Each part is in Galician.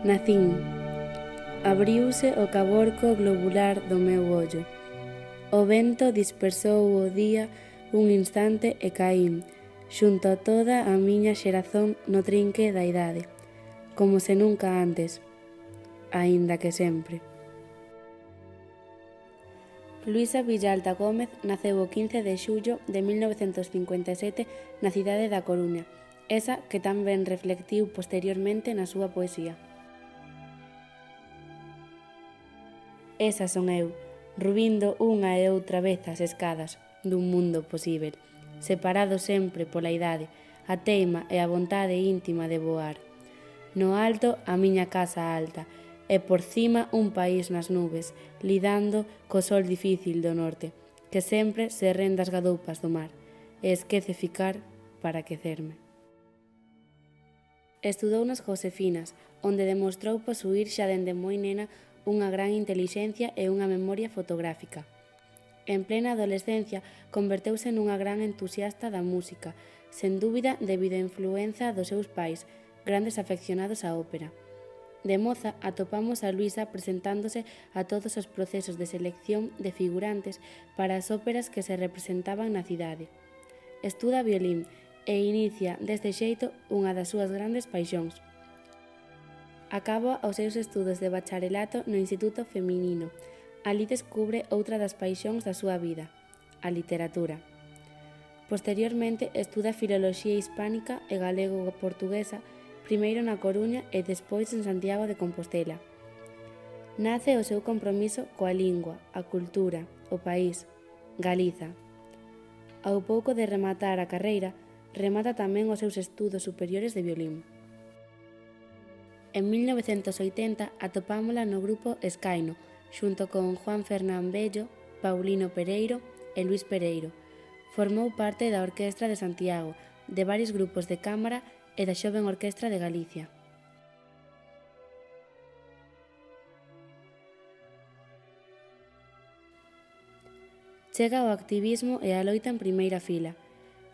Nacín. Abriuse o caborco globular do meu ollo. O vento dispersou o día un instante e caín, xunto a toda a miña xerazón no trinque da idade, como se nunca antes, aínda que sempre. Luisa Villalta Gómez naceu o 15 de xullo de 1957 na cidade da Coruña, esa que tan ben reflectiu posteriormente na súa poesía. Esa son eu, rubindo unha e outra vez as escadas dun mundo posíbel, separado sempre pola idade, a teima e a vontade íntima de voar. No alto, a miña casa alta, e por cima un país nas nubes, lidando co sol difícil do norte, que sempre se rende as gadoupas do mar, e esquece ficar para aquecerme. Estudou nas Josefinas, onde demostrou posuír xa dende moi nena unha gran intelixencia e unha memoria fotográfica. En plena adolescencia, converteuse nunha gran entusiasta da música, sen dúbida debido á influenza dos seus pais, grandes afeccionados á ópera. De moza atopamos a Luisa presentándose a todos os procesos de selección de figurantes para as óperas que se representaban na cidade. Estuda violín e inicia deste xeito unha das súas grandes paixóns. Acaba os seus estudos de bacharelato no Instituto Feminino. Alí descubre outra das paixóns da súa vida, a literatura. Posteriormente estuda filoloxía hispánica e galego-portuguesa, primeiro na Coruña e despois en Santiago de Compostela. Nace o seu compromiso coa lingua, a cultura, o país, Galiza. Ao pouco de rematar a carreira, remata tamén os seus estudos superiores de violín. En 1980 atopámola no grupo Escaino, xunto con Juan Fernán Bello, Paulino Pereiro e Luís Pereiro. Formou parte da Orquestra de Santiago, de varios grupos de cámara e da Xoven Orquestra de Galicia. Chega ao activismo e á loita en primeira fila,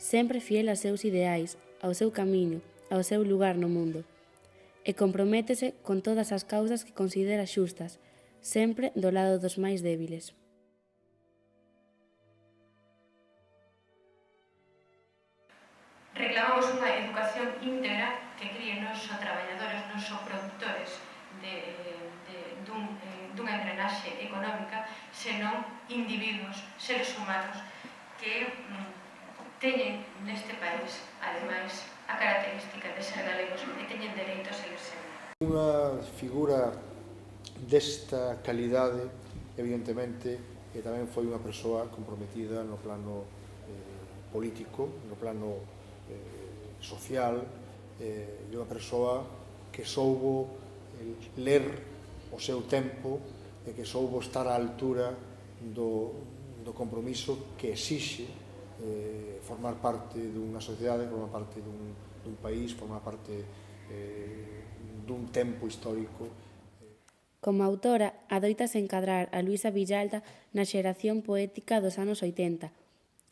sempre fiel aos seus ideais, ao seu camiño, ao seu lugar no mundo. E comprométese con todas as causas que considera xustas, sempre do lado dos máis débiles. Reclamamos unha educación íntegra que críe non só traballadores, non só produtores dunha engrenaxe económica, senón individuos, seres humanos que teñen neste país, ademais, a característica de ser galegos e teñen dereito a seguir sendo. Unha figura desta calidade, evidentemente, que tamén foi unha persoa comprometida no plano político, no plano social, e unha persoa que soubo ler o seu tempo e que soubo estar á altura do compromiso que exixe formar parte dunha sociedade, formar parte dun país, formar parte dun tempo histórico. Como autora, adoitase encadrar a Luisa Villalta na xeración poética dos anos 80,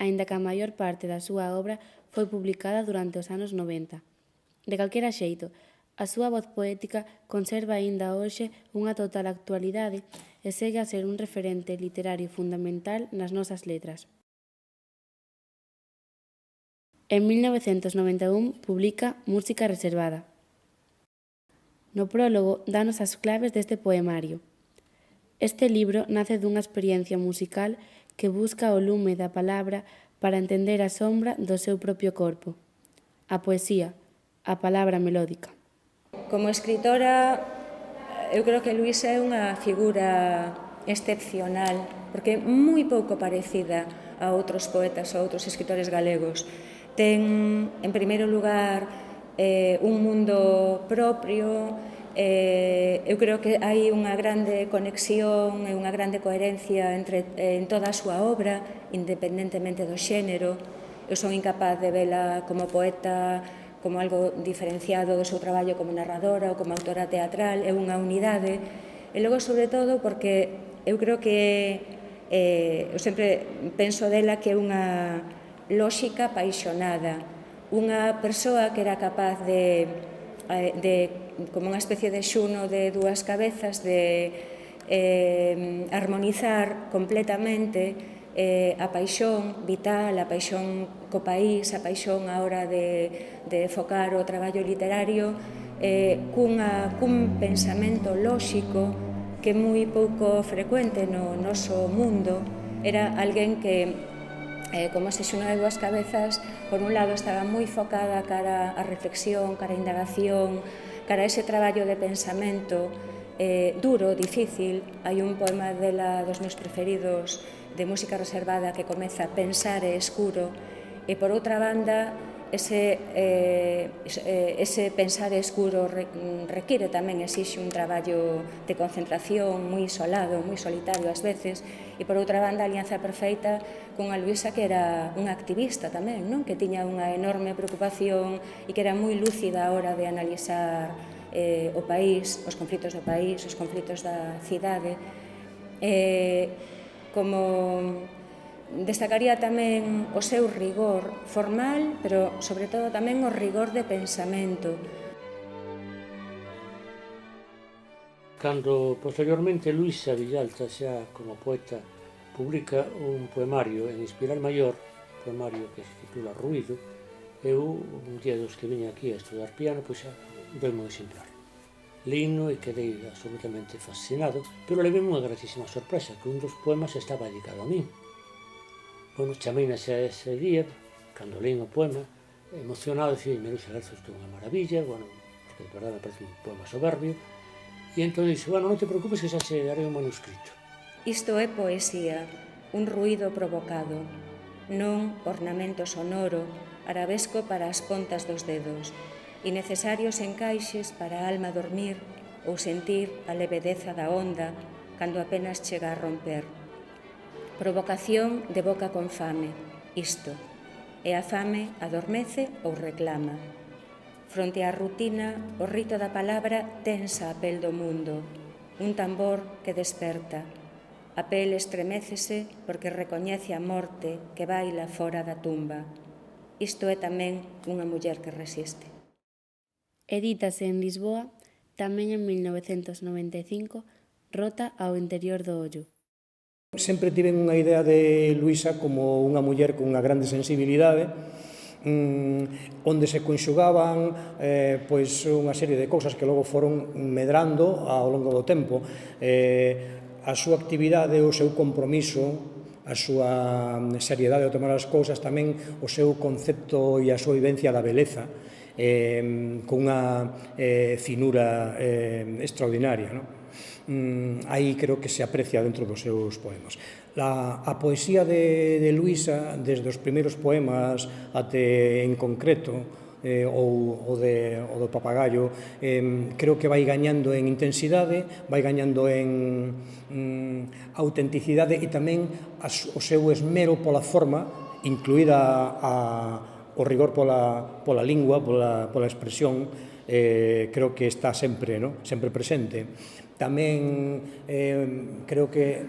aínda que a maior parte da súa obra foi publicada durante os anos 90. De calquera xeito, a súa voz poética conserva aínda hoxe unha total actualidade e segue a ser un referente literario fundamental nas nosas letras. En 1991 publica Música reservada. No prólogo danos as claves deste poemario. Este libro nace dunha experiencia musical que busca o lume da palabra para entender a sombra do seu propio corpo. A poesía, a palabra melódica. Como escritora, eu creo que Luís é unha figura excepcional, porque é moi pouco parecida a outros poetas ou outros escritores galegos. Ten, en primeiro lugar, un mundo propio. Eu creo que hai unha grande conexión e unha grande coherencia en toda a súa obra, independentemente do xénero. Eu son incapaz de vela como poeta, como algo diferenciado do seu traballo como narradora ou como autora teatral. É unha unidade. E logo, sobre todo, porque eu creo que eu sempre penso dela que é unha lóxica apaixonada, unha persoa que era capaz de como unha especie de xuno de dúas cabezas, de armonizar completamente a paixón vital, a paixón co país, a paixón a hora de focar o traballo literario cun pensamento lóxico que é moi pouco frecuente no noso mundo. Era alguén que, como se xuna de dúas cabezas, por un lado estaba moi focada cara á reflexión, cara á indagación, cara a ese traballo de pensamento duro, difícil. Hai un poema dela dos meus preferidos de música reservada que comeza "Pensar é escuro", e por outra banda ese pensar escuro require tamén, exixe un traballo de concentración moi isolado, moi solitario ás veces, e por outra banda a alianza perfeita cunha Luisa que era unha activista tamén, non? Que tiña unha enorme preocupación e que era moi lúcida a hora de analizar o país, os conflitos do país, os conflitos da cidade. Como destacaría tamén o seu rigor formal, pero sobre todo tamén o rigor de pensamento. Cando posteriormente Luisa Villalta, xa como poeta, publica un poemario en Espiral Maior, poemario que se titula Ruído, eu, un día dos que viña aquí a estudar piano, pois xa deu-me un exemplar. Lino e quedei absolutamente fascinado, pero levei unha gratísima sorpresa, que un dos poemas estaba dedicado a min. Bueno, chameina xa ese día, cando leín o poema, emocionado, dicía, Luisa Garzo, isto é unha maravilla, bueno, porque de verdade me parece un poema soberbio, e entón dixo, bueno, non te preocupes que xa se darei un manuscrito. Isto é poesía, un ruído provocado, non ornamento sonoro, arabesco para as pontas dos dedos, innecesarios encaixes para a alma dormir ou sentir a levedeza da onda cando apenas chega a romper. Provocación de boca con fame, isto, e a fame adormece ou reclama. Fronte á rutina, o rito da palabra tensa a pel do mundo, un tambor que desperta. A pel estremécese porque recoñece a morte que baila fora da tumba. Isto é tamén unha muller que resiste. Edítase en Lisboa, tamén en 1995, Rota ao interior do ollo. Sempre tiven unha idea de Luisa como unha muller con unha grande sensibilidade, onde se conxugaban pois unha serie de cousas que logo foron medrando ao longo do tempo. A súa actividade, o seu compromiso, a súa seriedade ao tomar as cousas, tamén o seu concepto e a súa vivencia da beleza, con unha finura extraordinaria, non? Aí creo que se aprecia dentro dos seus poemas. A poesía de Luisa, desde os primeiros poemas até en concreto, ou do Papagaio, creo que vai gañando en intensidade, vai gañando en autenticidade e tamén o seu esmero pola forma, incluída o rigor pola lingua, pola expresión, creo que está sempre presente. Tamén creo que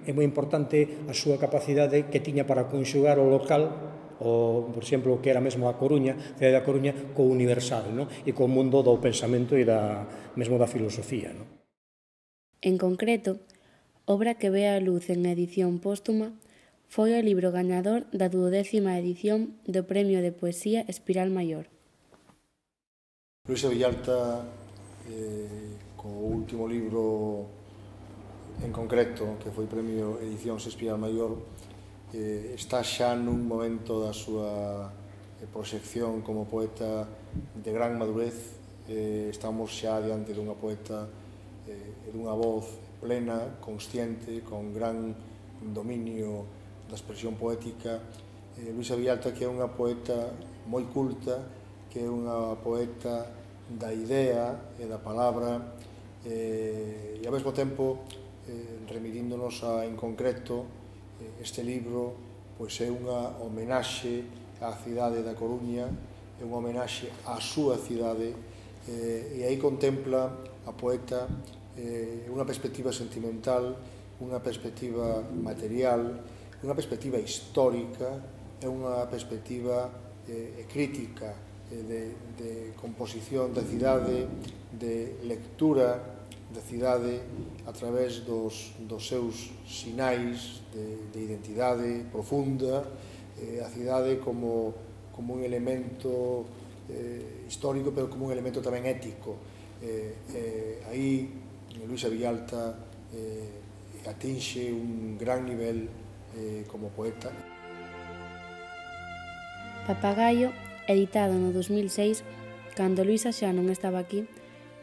é moi importante a súa capacidade que tiña para conxugar o local, por exemplo, que era mesmo a Coruña, a cidade da Coruña, co universal, e co mundo do pensamento e mesmo da filosofía. En concreto, obra que ve a luz en edición póstuma, foi o libro gañador da 12ª edición do Premio de Poesía Espiral Maior. Luisa Villalta, co último libro en concreto, que foi Premio Edicións Espiral Maior, está xa nun momento da súa proxección como poeta de gran madurez. Estamos xa diante dunha poeta e dunha voz plena, consciente, con gran dominio da expresión poética. Luisa Villalta, que é unha poeta moi culta, que é unha poeta da idea e da palabra, e ao mesmo tempo remitíndonos en concreto. Este libro pois é unha homenaxe á cidade da Coruña, é unha homenaxe á súa cidade, e aí contempla a poeta unha perspectiva sentimental, unha perspectiva material, unha perspectiva histórica, é unha perspectiva crítica de composición da cidade, de lectura da cidade a través dos seus sinais de identidade profunda, a cidade como un elemento histórico, pero como un elemento tamén ético. Aí, Luisa Villalta atinxe un gran nivel como poeta. Papagaio, editado no 2006, cando Luisa xa non estaba aquí,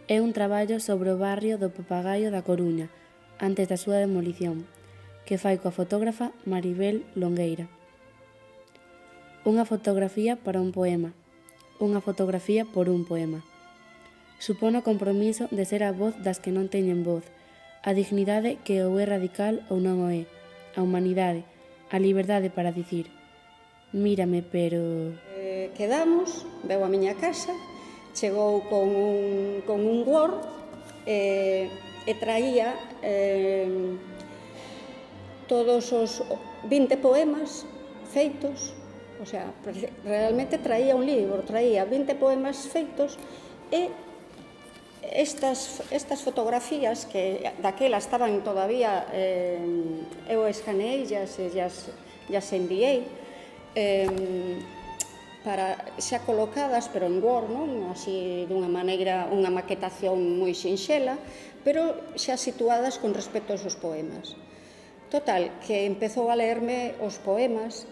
é un traballo sobre o barrio do Papagaio da Coruña, antes da súa demolición, que fai coa fotógrafa Maribel Longueira. Unha fotografía para un poema, unha fotografía por un poema. Supón o compromiso de ser a voz das que non teñen voz, a dignidade que ou é radical ou non o é, a humanidade, a liberdade para dicir mírame, pero... Quedamos, veu a miña casa, chegou con un Word e traía todos os 20 poemas feitos, o sea, realmente traía un libro, traía 20 poemas feitos e estas fotografías que daquela estaban todavía, eu escaneei e as enviei, para xa colocadas, pero en Word, non? Así dunha maneira, unha maquetación moi sinxela, pero xa situadas con respecto aos seus poemas. Total, que empezou a leerme os poemas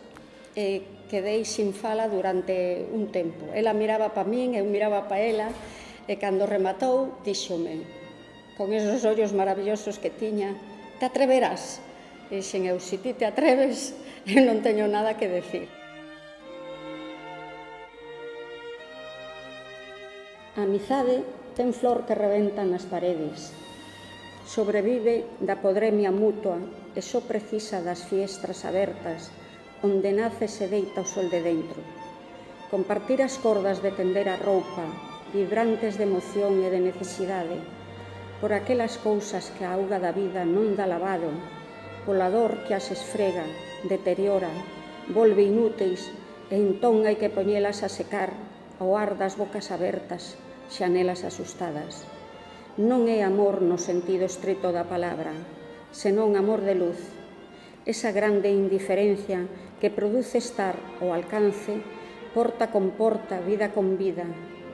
e quedei sin fala durante un tempo. Ela miraba pa min, eu miraba pa ela, e cando rematou, díxome, con esos ollos maravillosos que tiña, te atreverás? E dixen eu, se ti te atreves, eu non teño nada que decir. A amizade ten flor que rebenta nas paredes. Sobrevive da podremia mutua e só precisa das fiestras abertas onde nace se deita o sol de dentro. Compartir as cordas de tender a roupa, vibrantes de emoción e de necesidade, por aquelas cousas que a auga da vida non dá lavado, pola dor que as esfrega, deteriora, volve inúteis e entón hai que poñelas a secar ao ar das bocas abertas, xanelas asustadas. Non é amor no sentido estrito da palabra, senón amor de luz. Esa grande indiferencia que produce estar ao alcance, porta con porta, vida con vida,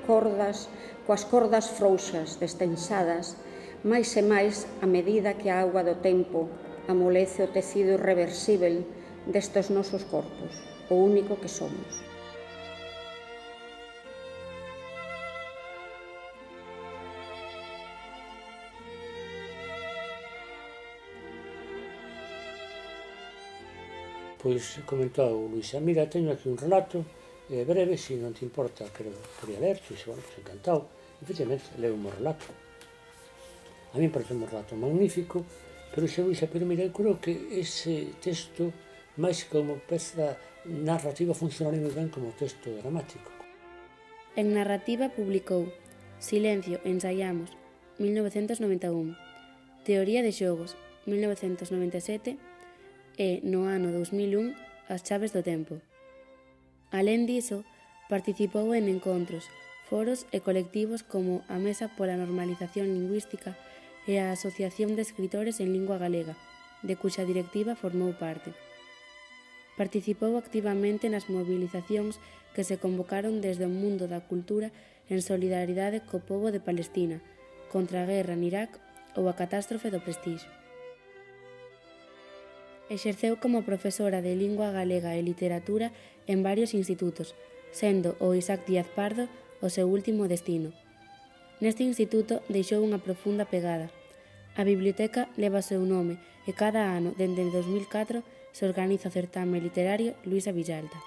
cordas coas cordas frouxas, destensadas, máis e máis a medida que a auga do tempo amolece o tecido irreversible destes nosos corpos, o único que somos. Pois comentou Luisa, mira, teño aquí un relato breve, se non te importa, quería ler, pois, bueno, pues encantado. Efectivamente, leu un relato. A mí parece un relato magnífico, pero xe Luisa, pero mira, eu creo que ese texto, máis como peza narrativa, funcionaría moi ben como texto dramático. En narrativa publicou Silencio, ensaiamos, 1991, Teoría de xogos, 1997, e, no ano 2001, As chaves do tempo. Alén diso, participou en encontros, foros e colectivos como a Mesa pola Normalización Lingüística e a Asociación de Escritores en Lingua Galega, de cuxa directiva formou parte. Participou activamente nas movilizacións que se convocaron desde o mundo da cultura en solidaridade co pobo de Palestina, contra a guerra en Irak ou a catástrofe do Prestige. Exerceu como profesora de Lingua Galega e Literatura en varios institutos, sendo o Isaac Díaz Pardo o seu último destino. Neste instituto deixou unha profunda pegada. A biblioteca leva o seu nome e cada ano, dende 2004, se organiza o certame literario Luisa Villalta.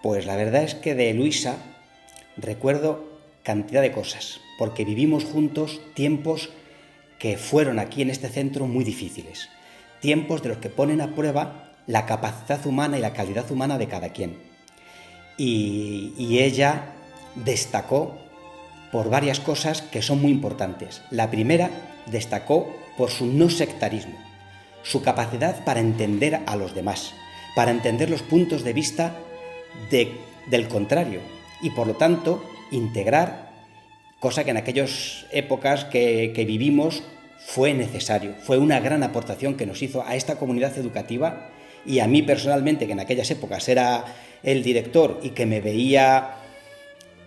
Pues la verdad es que de Luisa recuerdo cantidad de cosas, porque vivimos juntos tiempos que fueron aquí en este centro muy difíciles, tiempos de los que ponen a prueba la capacidad humana y la calidad humana de cada quien. Y ella destacó por varias cosas que son muy importantes. La primera, destacó por su no sectarismo, su capacidad para entender a los demás, para entender los puntos de vista del contrario y, por lo tanto, integrar, cosa que en aquellas épocas que vivimos fue necesario, fue una gran aportación que nos hizo a esta comunidad educativa y a mí personalmente, que en aquellas épocas era el director y que me veía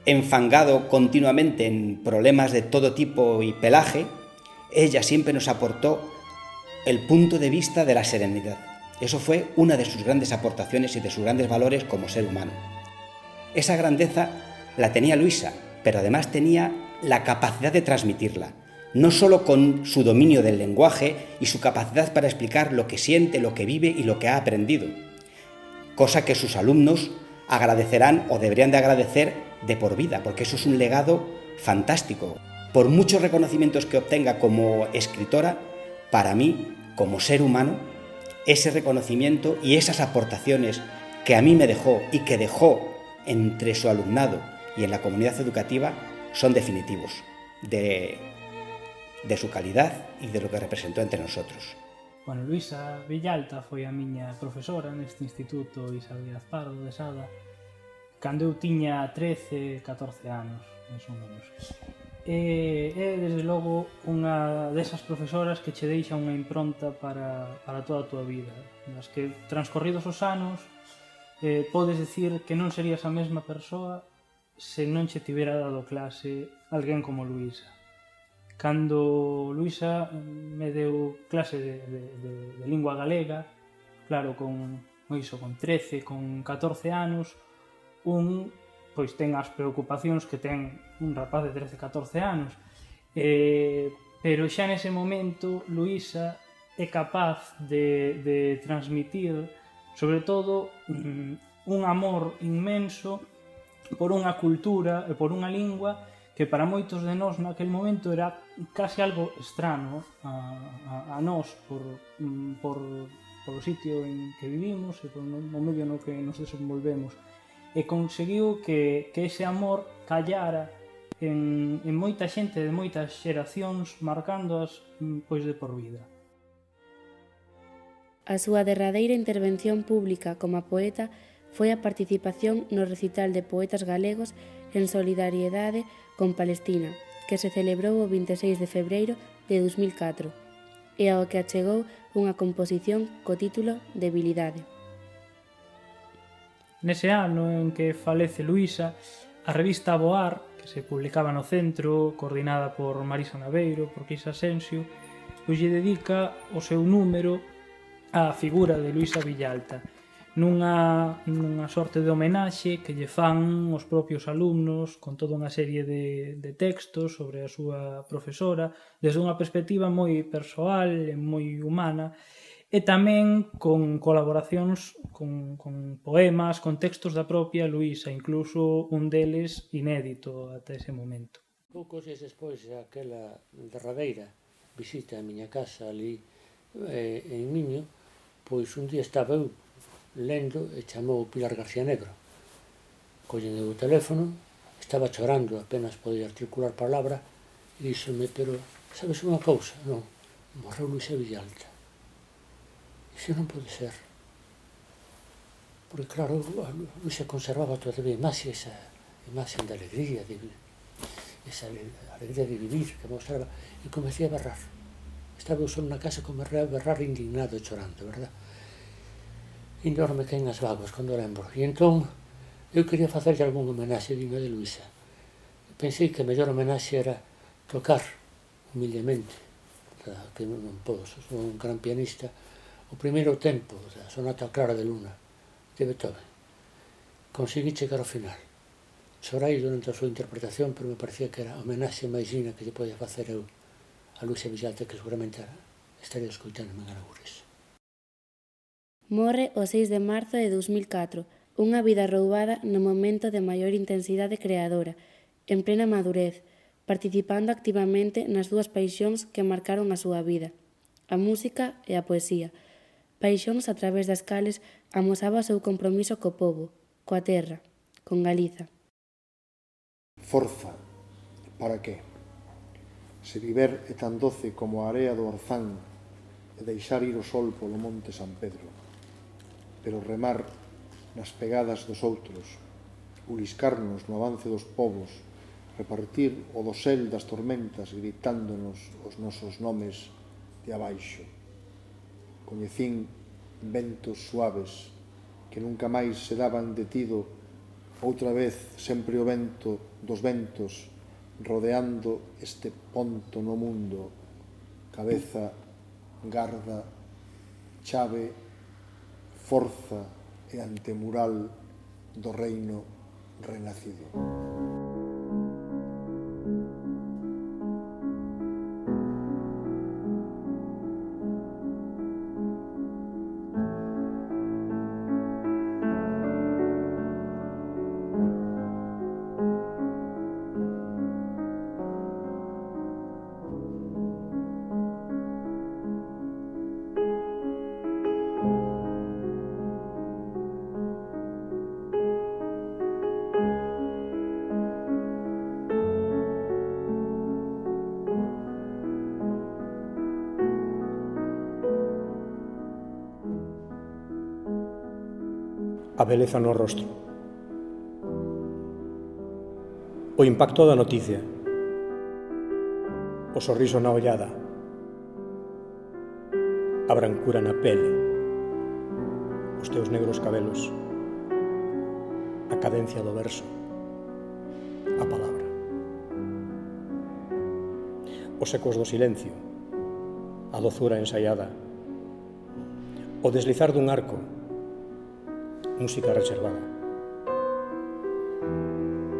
enfangado continuamente en problemas de todo tipo y pelaje. Ella siempre nos aportó el punto de vista de la serenidad. Eso fue una de sus grandes aportaciones y de sus grandes valores como ser humano. Esa grandeza la tenía Luisa, pero además tenía la capacidad de transmitirla, no solo con su dominio del lenguaje y su capacidad para explicar lo que siente, lo que vive y lo que ha aprendido, cosa que sus alumnos agradecerán o deberían de agradecer de por vida, porque eso es un legado fantástico. Por muchos reconocimientos que obtenga como escritora, para mí, como ser humano, ese reconocimiento y esas aportaciones que a mí me dejó y que dejó entre su alumnado y en la comunidad educativa son definitivos de su calidad y de lo que representó entre nosotros. Bueno, Luisa Villalta foi a miña profesora neste instituto Isabel Díaz Pardo de Sada cando eu tiña 13, 14 anos, máis ou menos. É, desde logo, unha desas profesoras que che deixa unha impronta para toda a tua vida, nas que, transcorridos os anos, podes dicir que non serías a mesma persoa se non che tivera dado clase alguén como Luisa. Cando Luisa me deu clase de lingua galega, claro, con 13, con 14 anos, pois ten as preocupacións que ten un rapaz de 13, 14 anos, pero xa nese momento Luisa é capaz de transmitir, sobre todo, un amor inmenso por unha cultura e por unha lingua que para moitos de nós naquel momento era case algo extraño a nós por o sitio en que vivimos e por o medio no que nos desenvolvemos, e conseguiu que ese amor callara en moita xente de moitas xeracións, marcándoas pois de por vida. A súa derradeira intervención pública como poeta foi a participación no recital de poetas galegos en solidariedade con Palestina, que se celebrou o 26 de febreiro de 2004, e ao que achegou unha composición co título Debilidade. Nese ano en que falece Luisa, a revista Aboar, que se publicaba no centro, coordinada por Marisa Naveiro, por Quis Asensio, pois lle dedica o seu número á figura de Luisa Villalta, nunha sorte de homenaxe que lle fan os propios alumnos con toda unha serie de textos sobre a súa profesora desde unha perspectiva moi persoal e moi humana, e tamén con colaboracións con poemas, con textos da propia Luisa, incluso un deles inédito ata ese momento. Poucos dias despois daquela derradeira visita a miña casa ali en Miño, pois un día estaba eu lendo e chamou Pilar García Negro. Collen o teléfono, estaba chorando, apenas podía articular palabra, e díxome, pero sabes unha cousa? Non, morreu Luisa Villalta. Iso non pode ser. Porque claro, Luisa conservaba todavía máis esa imaxe de alegría, esa alegría de vivir que mostraba, e comecei a berrar. Estaba eu só na casa como a berrar indignado e chorando, verdad? E non me caen as vagas cando lembro. E entón, eu quería facerlle algún homenaxe digno de Luisa. Pensei que a mellor homenaxe era tocar humildemente, que non podo, sou un gran pianista, o primeiro tempo da Sonata Clara de Luna, de Beethoven. Conseguí chegar ao final. Chorei durante a súa interpretación, pero me parecía que era a homenaxe máis digna que lle podía facer eu a Luisa Villalta, que seguramente estaría escoitando en Agures. Morre o 6 de marzo de 2004, unha vida roubada no momento de maior intensidade creadora, en plena madurez, participando activamente nas dúas paixóns que marcaron a súa vida, a música e a poesía, paixóns a través das cales amosaba o seu compromiso co pobo, coa terra, con Galiza. Forza, para que? Se viver é tan doce como a area do Orzán e deixar ir o sol polo monte San Pedro, pero remar nas pegadas dos outros, uliscarnos no avance dos povos repartir o dosel das tormentas gritándonos os nosos nomes de abaixo. Coñecín ventos suaves que nunca máis se daban detido, outra vez sempre o vento dos ventos rodeando este ponto no mundo, cabeza, garda, chave, forza e antemural do reino renacido. A beleza no rostro. O impacto da noticia. O sorriso na ollada. A brancura na pele. Os teus negros cabelos. A cadencia do verso. A palabra. Os ecos do silencio. A dozura ensaiada. O deslizar dun arco. Música reservada.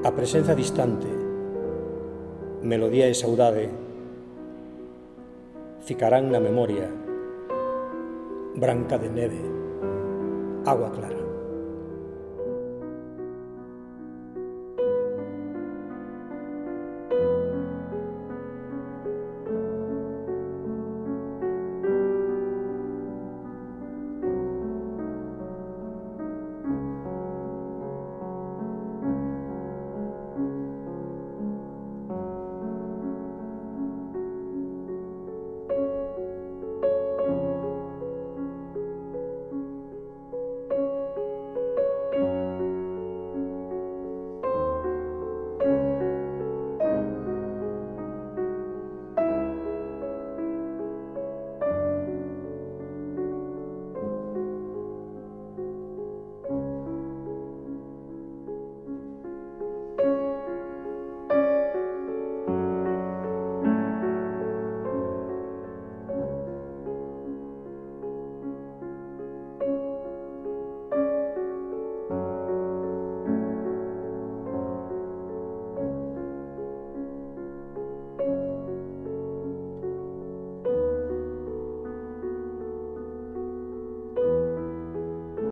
A presenza distante, melodía e saudade ficarán na memoria, branca de neve, agua clara.